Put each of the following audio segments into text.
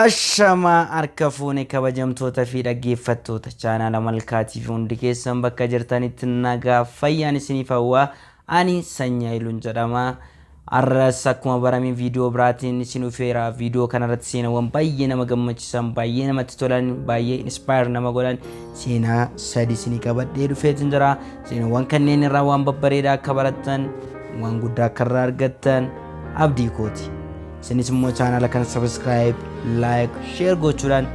Ashama harka fuune kabajamtoota fi dhaggeeffattoota chaanaala Malkaatii fi hundi keessan bakka jirtanitti nagaa fayyaan isiniif hawwa. Ani Sanyaa Iluun jedhama. Arras akkuma barame viidiyoo biraatiin isin dhufeera. Viidiyoo kanarratti seenaawwan baay'ee nama gammachiisan, baay'ee namatti tolan, baay'ee inspire nama godhan seenaa sadi isinii qabadhee dhufeetin jira. Seenaawwan kanneen irraa waan babbareedaa akka barattan, waan guddaa akka irraa argattan abdii kooti. Sinis immoo chaanaala kana subscribe, like, share gochuudhaan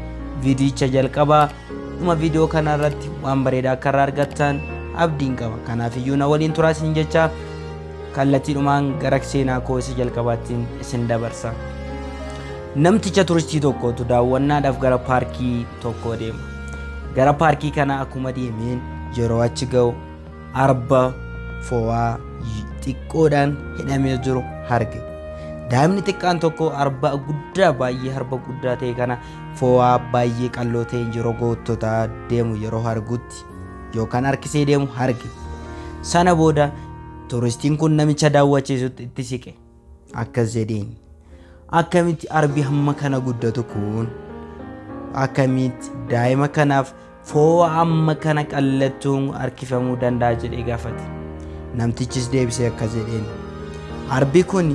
viidiyicha jalqabaa. Dhuma viidiyoo kana irratti waan bareedaa akka irraa argattan abdiin qaba. Kanaaf iyyuu na waliin turaa isin jecha kallattiidhumaan gara seenaa koo isa jalqabaattiin isin dabarsa. Namticha turistii tokkotu daawwannaadhaaf gara paarkii tokko deema. Gara paarkii kana akkuma deemeen yeroo achi ga'u arba fo'aa xiqqoodhaan hidhamee jiru arge. Daa'imni xiqqaan tokko arba guddaa baay'ee harba guddaa ta'e kana fo'aa baay'ee qalloo ta'e yeroo goottota deemu yeroo argutti yookaan harkisee deemu arge. Sana booda turistiin kun namicha daawwachiisutti itti siqe. Akkas jedheen, akkamitti arbi hamma kana guddatu kun akkamitti daa'ima kanaaf fo'aa amma kana qallattuun harkifamuu danda'a jedhee gaafate. Namtichis deebisee akkas jedheen, arbi kun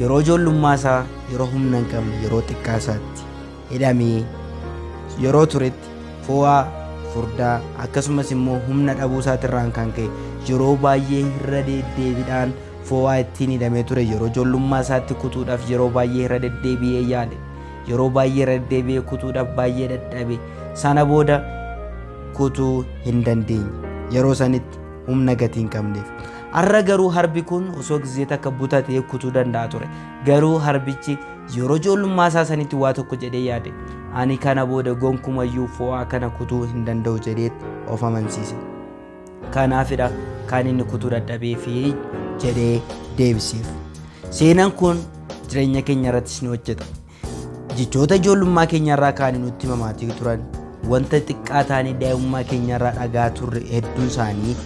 yeroo ijoollummaa isaa yeroo humna hin qabne yeroo xiqqaa isaatti hidhamee yeroo turetti fo'aa furdaa akkasumas immoo humna dhabuu isaatirraan kan ka'e yeroo baay'ee irra deddeebiidhaan fo'aa ittiin hidhamee ture. Yeroo ijoollummaa isaatti kutuudhaaf yeroo baay'ee irra deddeebi'ee yaade, yeroo baay'ee irra deddeebi'ee kutuudhaaf baay'ee dadhabe. Sana booda kutuu hin dandeenye yeroo sanitti humna gatii hin qabneef. Har'a garuu harbi kun osoo gizee takka butatee kutuu danda'a ture. Garuu harbichi yeroo ijoollummaa isaa sanitti waa tokko jedhee yaade, ani kana booda gonkumayyuu fo'aa kana kutuu hin danda'u jedhee of amansiise. Kanaafidha kan inni kutuu dadhabee fi jedhee deebiseef. Seenaan kun jireenya keenya irrattis ni hojjeta. Jechoota ijoollummaa keenya irraa kaanii nutti himamaatii turan, wanta xiqqaa taanii daa'imummaa keenya irraa dhagaa turre hedduun isaanii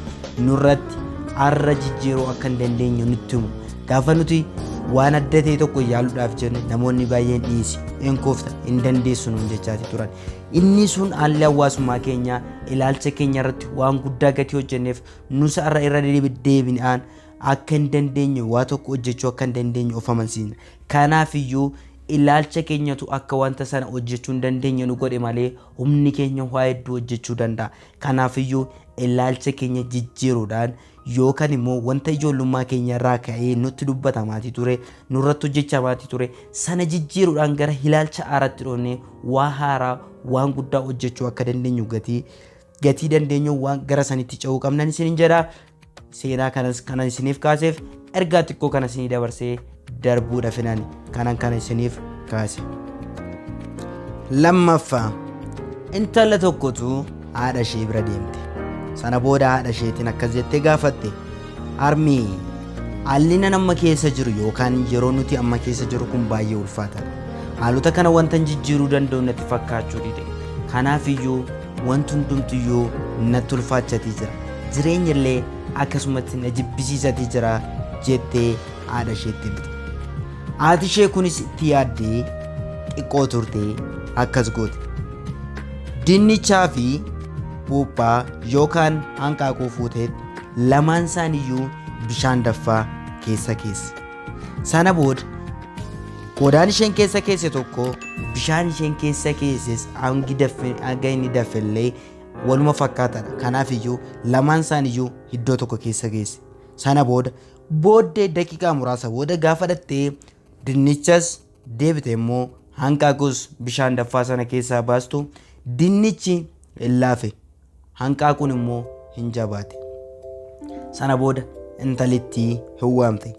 nurratti har'a jijjiiruu akka hin dandeenye nutti himu. Gaafa nuti waan adda ta'e tokko yaaluudhaaf jenne namoonni baay'een dhiisi, hin koofta, hin dandeessu nuun jechaati turan. Inni sun haalli hawaasummaa keenya ilaalcha keenya irratti waan guddaa gatii hojjenneef nus har'a irra deebiinaan akka hin dandeenye waa tokko hojjechuu akka hin dandeenye of amansiisna. Kanaaf iyyuu ilaalcha keenyatu akka wanta sana hojjechuu hin dandeenye nu godhe malee humni keenya waa hedduu hojjechuu danda'a. Kanaaf iyyuu ilaalcha keenya jijjiiruudhaan yookaan immoo wanta ijoollummaa keenya irraa ka'ee nutti dubbatamaatii ture, nurratti hojjechamaatii ture sana jijjiiruudhaan gara ilaalcha haaraatti dhoonnee waa haaraa waan guddaa hojjechuu akka dandeenyu gatii dandeenyu waan gara sanitti ce'uu qabnan isinin jedha. Seenaa kanan isiniif kaaseef ergaa xiqqoo kana isinii dabarsee darbuudha finan kana isiniif kaase. Lammaffaa, intala tokkotu haadha ishee bira deemte. Sana booda haadha isheetiin akkas jettee gaafatte, harmee haalli amma keessa jiru yookaan yeroo nuti amma keessa jiru kun baay'ee ulfaataadha. Haalota kana wanta jijjiiruu danda'u natti fakkaachuu dide. Kanaaf iyyuu wanti hundumtiyyuu natti ulfaachatii jira. Jireenya illee akkasumatti na jibbisiisatii jira jettee haadha isheetti himte. Haati ishee kunis itti yaaddee xiqqoo turtee akkas goote. Dinnichaa fi buuphaa yookaan hanqaaquu fuuteet lamaan isaaniiyyuu bishaan daffaa keessa keesse. Sana booda qoodaan isheen keessa keesse tokko bishaan isheen keessa keesses hanga inni daffellee waluma fakkaataadha. Kanaaf iyyuu lamaan isaaniiyyuu iddoo tokko keessa geesse. Sana booddee daqiiqaa muraasa booda gaafa dhattee dinnichas deebite immoo hanqaaquus bishaan daffaa sana keessaa baastu dinnichi hin laafe. Hanqaaquun immoo hin jabaate. Sana booda intalittii hin waamte.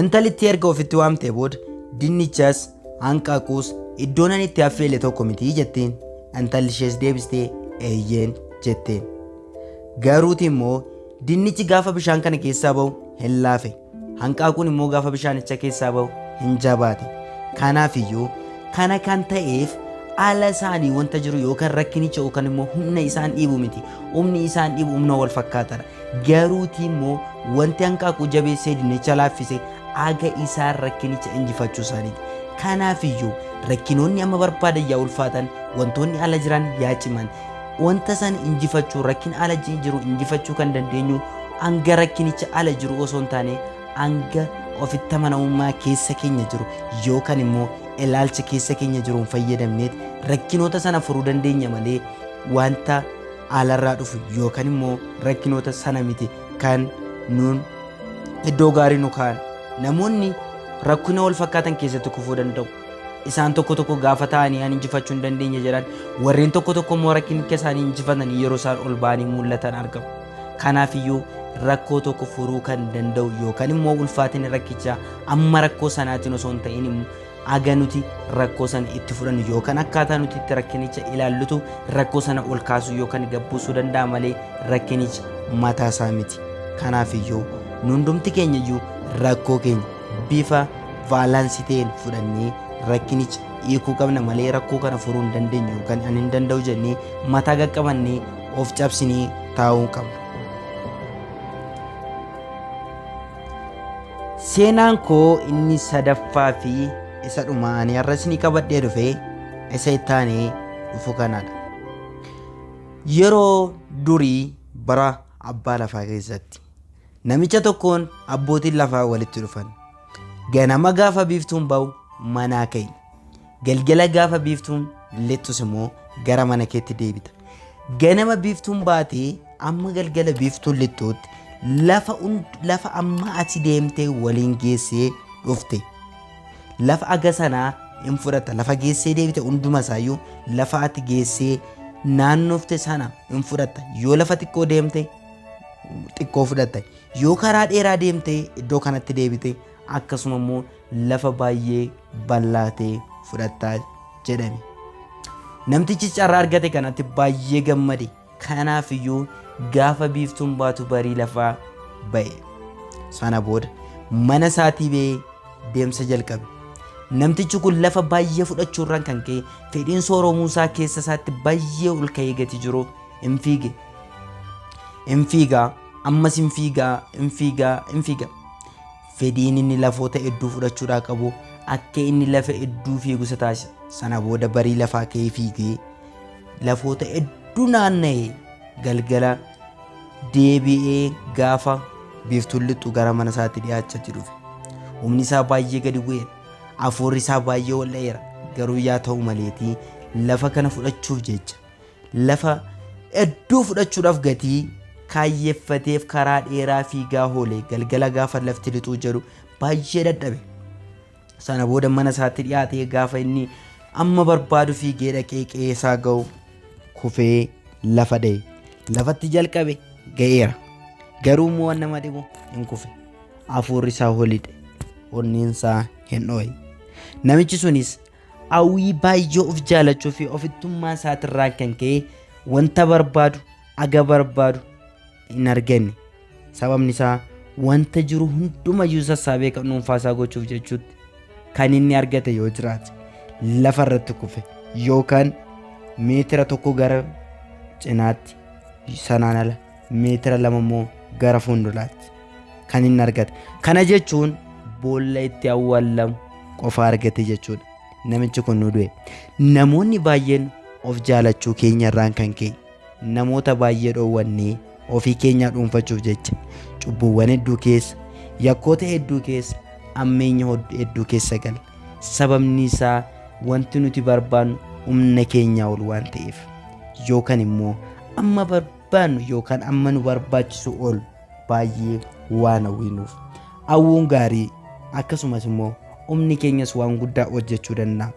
Intalittii erga ofitti waamtee booda dinnichas hanqaaquus iddoon ani itti affeele tokko miti jetteen. Intalli ishees deebistee eeyyeen jetteen. Garuuti immoo dinnichi gaafa bishaan kana keessaa ba'u hin laafe. Hanqaaquun immoo gaafa bishaanicha keessaa ba'u hin jabaate. Kanaaf iyyuu kana kan ta'eef haala isaanii wanta jiru yookaan rakkinicha yookaan immoo humna isaan dhiibu miti. Humni isaan dhiibu humna wal fakkaataadha. Garuuti immoo wanti hanqaaquu jabeessee dinnicha laaffise aga isaan rakkinicha injifachuu isaaniiti. Kanaafiyyuu rakkinoonni amma barbaadan yaa ulfaatan, wantoonni ala jiran yaa ciman, wanta san injifachuu, rakkin ala jiru injifachuu kan dandeenyu hanga rakkinicha ala jiru osoo hin taane hanga ofitti amanamummaa keessa keenya jiru yookaan immoo ilaalcha keessa keenya jiruun fayyadamneet rakkinoota sana furuu dandeenya malee wanta alarraa dhufu yookaan immoo rakkinoota sana miti kan nuun iddoo gaarii nu kaa'an. Namoonni rakkina wal fakkaatan keessatti kufuu danda'u. Isaan tokko tokko gaafa ta'anii an injifachuu hin dandeenye jedhan, warreen tokko tokko immoo rakkinicha isaanii injifatanii yeroo isaan ol ba'anii mul'atan argamu. Kanaafiyyuu rakkoo tokko furuu kan danda'u yookaan immoo ulfaatina rakkichaa amma rakkoo sanaatiin osoo hin ta'in immoo aga nuti rakkoo sana itti fudhannu yookaan akkaataa nuti itti rakkinicha ilaallutu rakkoo sana ol kaasuu yookaan gabbuusuu danda'a malee rakkinicha mataa isaa miti. Kanaafiyyuu hundumti keenya iyyuu rakkoo keenya bifa vaalaansii ta'een fudhannee rakkinicha hiikuu qabna malee rakkoo kana furuu hin dandeenyu yookaan ani hin danda'u jennee mataa qaqqabannee of cabsinee taa'uu qabna. Seenaan koo inni sadaffaa fi isa dhumaa ani har'as ni qabadhee dhufe isa ittaanee dhufu kanadha. Yeroo durii bara abbaa lafaa keessatti namicha tokkoon abbootiin lafaa walitti dhufan. Ganama gaafa biiftuun ba'u manaa ka'e. Galgala gaafa biiftuun lixxus immoo gara mana keetti deebita. Ganama biiftuun baatee amma galgala biiftuun lixxuutti lafa amma ati deemtee waliin geessee dhufte. Lafa aga sanaa hin fudhatta. Lafa geessee deebite hunduma isaayyuu lafa ati geessee naannofte sana hin fudhatta. Yoo lafa xiqqoo deemte xiqqoo fudhatta. Yoo karaa dheeraa deemte iddoo kanatti deebite akkasuma immoo lafa baay'ee bal'aatee fudhattaa jedhame. Namtichi carraa argate kanatti baay'ee gammade. Kanaafiyyuu gaafa biiftuun baatu barii lafaa ba'e. Sana booda mana isaatii ba'ee deemsa jalqabe. Namtichi kun lafa baay'ee fudhachuurraan kan ka'e fedhiin sooromuu isaa keessa isaatti baay'ee ol ka'ee gati jiruuf hin fiige. Hin fiigaa ammas hin fiigaa. Fedhiin inni lafoota hedduu fudhachuudhaa qabu akka inni lafa hedduu fiigu isa taasisa. Sana booda barii lafaa ka'ee fiigee lafoota hedduu naanna'ee galgala deebi'ee gaafa biiftuun lixxu gara mana isaatti dhiyaachaa dhufe. Humni isaa baay'ee gadi bu'eera. Afuurri isaa baay'ee ol dheera. Garuu yaa ta'u maleetii lafa kana fudhachuuf jecha lafa hedduu fudhachuudhaaf gatii kaayyeeffateef karaa dheeraa fiigaa oolee galgala gaafa lafti lixuu jedhu baay'ee dadhabe. Sana booda mana isaatti dhiyaatee gaafa inni amma barbaadu fiigee dhaqee qe'ee isaa ga'u kufee lafa dha'e. Lafatti jalqabe ga'eera. Garuu immoo waan nama dhibu hin kufe. Afuurri isaa holidhe. Onneen isaa hin dho'e. Namichi sunis hawwii baay'ee of jaalachuu fi ofittummaa isaatirraa kan ka'e wanta barbaadu aga barbaadu hin arganne. Sababni isaa wanta jiru hundumayyuu sassaabee kan dhuunfaa isaa gochuuf jechuutti kan inni argate yoo jiraate lafa irratti kufe yookaan meetira tokko gara cinaatti sanaan ala meetira lama immoo gara fuulduraatti kan inni argate. Kana jechuun boolla itti awwaalamu qofa argate jechuudha. Namichi kun nu du'e. Namoonni baay'een of jaalachuu keenya irraan kan ka'e namoota baay'ee dhoowwannee ofii keenyaa dhuunfachuuf jecha cubbuuwwan hedduu keessa, yakkoota hedduu keessa, ammeenya hedduu keessa gala. Sababni isaa wanti nuti barbaannu humna keenyaa ol waan ta'eef yookaan immoo amma barbaannu yookaan amma nu barbaachisu ol baay'ee waan hawwinuuf. Hawwuun gaarii akkasumas immoo humni keenyas waan guddaa hojjechuu danda'a.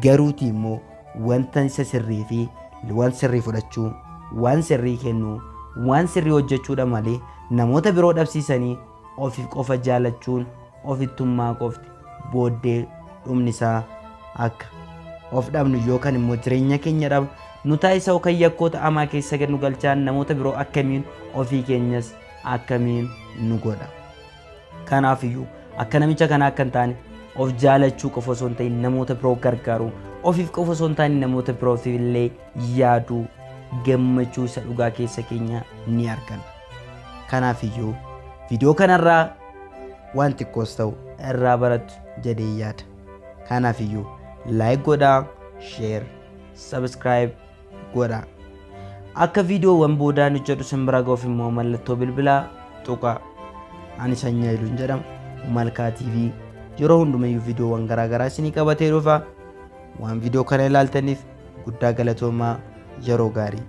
Garuuti immoo wanta isa sirrii fi waan sirrii fudhachuu, waan sirrii kennuu, waan sirrii hojjechuudha malee namoota biroo dhabsiisanii ofiif qofa jaalachuun ofittummaa qofti booddee dhumni isaa akka of dhabnu yookaan immoo jireenya keenya dhabnu nu taasisa yookaan yakkoota hamaa keessa nu galchaan namoota biroo akkamiin ofii keenyas akkamiin nu godha. Kanaafiyyuu akka namicha kana akka hin taane of jaalachuu qofa osoo hin ta'in namoota biroo gargaaruu, ofiif qofa osoo hin taane namoota biroof illee yaaduu, gammachuu isa dhugaa keessa keenya ni argina. Kanaafiyyuu viidiyoo kanarraa waan xiqqoos ta'u irraa barattu jedhee yaada. Kanaafuu like godhaa, share, subscribe godhaa. Akka viidiyoowwan boodaan hojjedhu simbira ga'uuf immoo mallattoo bilbilaa tuqaa. Ani Sanyaa Iluun jedhama. Malkaa TV yeroo hundumayyuu viidiyoowwan garaagaraa isinii qabatee dhufa. Waan viidiyoo kana ilaaltaniif guddaa galatoomaa. Yeroo gaarii.